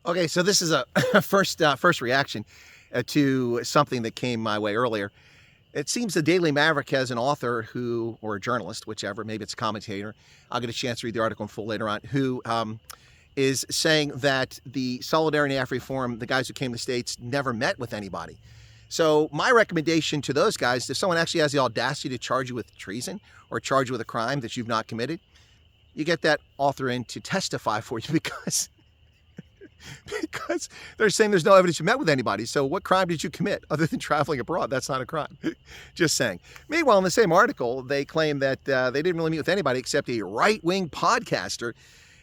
Okay, so this is a first reaction to something that came my way earlier. It seems the Daily Maverick has an author who, or a journalist, whichever, maybe it's a commentator. I'll get a chance to read the article in full later on, who is saying that the Solidarity Afriforum, the guys who came to the States, never met with anybody. So my recommendation to those guys, if someone actually has the audacity to charge you with treason or charge you with a crime that you've not committed, you get that author in to testify for you because they're saying there's no evidence you met with anybody. So what crime did you commit other than traveling abroad? That's not a crime. Just saying. Meanwhile, in the same article, they claim that they didn't really meet with anybody except a right-wing podcaster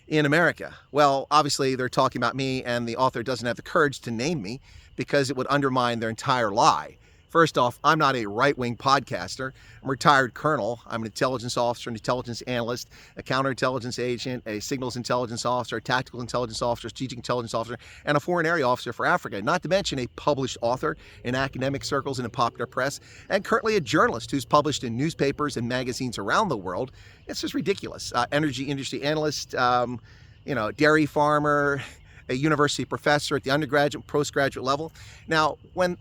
in America. Well, obviously, they're talking about me, and the author doesn't have the courage to name me because it would undermine their entire lie. First off, I'm not a right-wing podcaster. I'm a retired colonel. I'm an intelligence officer, an intelligence analyst, a counterintelligence agent, a signals intelligence officer, a tactical intelligence officer, strategic intelligence officer, and a foreign area officer for Africa. Not to mention a published author in academic circles and in popular press, and currently a journalist who's published in newspapers and magazines around the world. It's just ridiculous. Energy industry analyst, dairy farmer, a university professor at the undergraduate, postgraduate level. Now, when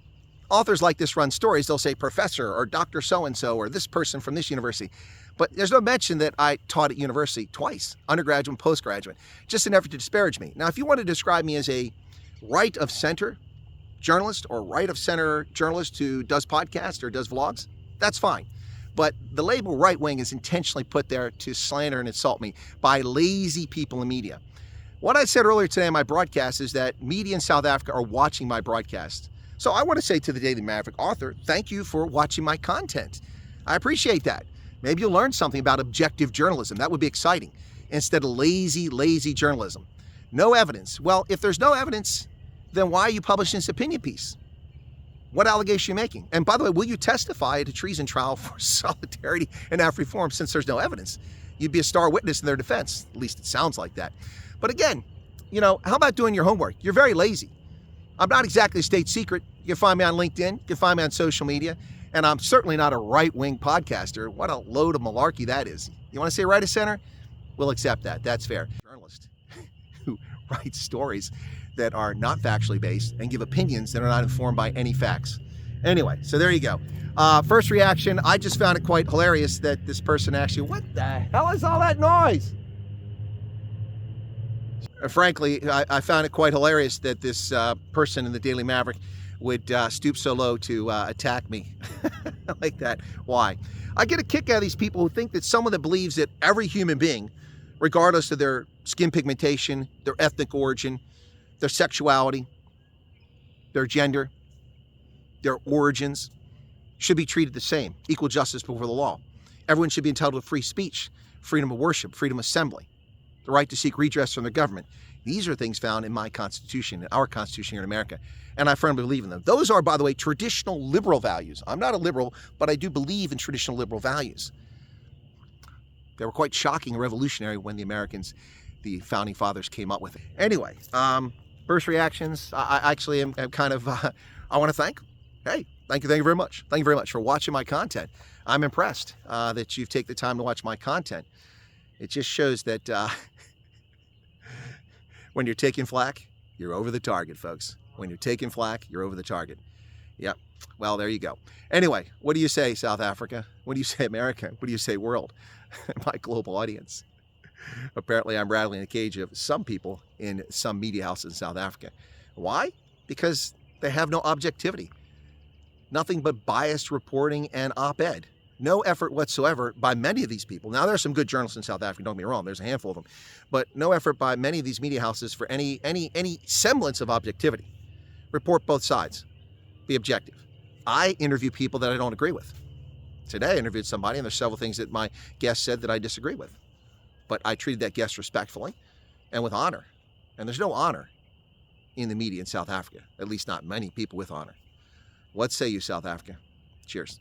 authors like this run stories, they'll say professor or Dr. So-and-so or this person from this university. But there's no mention that I taught at university twice, undergraduate and postgraduate, just in an effort to disparage me. Now, if you want to describe me as a right-of-center journalist or right-of-center journalist who does podcasts or does vlogs, that's fine. But the label right-wing is intentionally put there to slander and insult me by lazy people in media. What I said earlier today in my broadcast is that media in South Africa are watching my broadcast. So I want to say to the Daily Maverick author, thank you for watching my content. I appreciate that. Maybe you'll learn something about objective journalism. That would be exciting, instead of lazy journalism. No evidence. Well, if there's no evidence, then why are you publishing this opinion piece? What allegation are you making? And by the way, will you testify at a treason trial for Solidarity and Afriforum since there's no evidence? You'd be a star witness in their defense. At least it sounds like that. But again, how about doing your homework? You're very lazy. I'm not exactly a state secret. You can find me on LinkedIn. You can find me on social media. And I'm certainly not a right-wing podcaster. What a load of malarkey that is. You want to say right of center? We'll accept that. That's fair. Journalist who writes stories that are not factually based and give opinions that are not informed by any facts. Anyway, so there you go. First reaction, I just found it quite hilarious that this person actually, what the hell is all that noise? Frankly, I found it quite hilarious that this person in the Daily Maverick would stoop so low to attack me like that. Why? I get a kick out of these people who think that someone that believes that every human being, regardless of their skin pigmentation, their ethnic origin, their sexuality, their gender, their origins, should be treated the same, equal justice before the law. Everyone should be entitled to free speech, freedom of worship, freedom of assembly, the right to seek redress from the government. These are things found in my Constitution, in our Constitution here in America, and I firmly believe in them. Those are, by the way, traditional liberal values. I'm not a liberal, but I do believe in traditional liberal values. They were quite shocking and revolutionary when the Americans, the founding fathers, came up with it. Anyway, first reactions, I actually am kind of, I want to thank, hey, thank you very much. Thank you very much for watching my content. I'm impressed that you've taken the time to watch my content. It just shows that when you're taking flack, you're over the target, folks. When you're taking flack, you're over the target. Yep. Well, there you go. Anyway, what do you say, South Africa? What do you say, America? What do you say, world? My global audience. Apparently, I'm rattling the cage of some people in some media houses in South Africa. Why? Because they have no objectivity. Nothing but biased reporting and op-ed. No effort whatsoever by many of these people. Now, there are some good journalists in South Africa, don't get me wrong, there's a handful of them, but no effort by many of these media houses for any semblance of objectivity. Report both sides. Be objective. I interview people that I don't agree with. Today, I interviewed somebody, and there's several things that my guest said that I disagree with. But I treated that guest respectfully and with honor. And there's no honor in the media in South Africa, at least not many people with honor. What say you, South Africa? Cheers.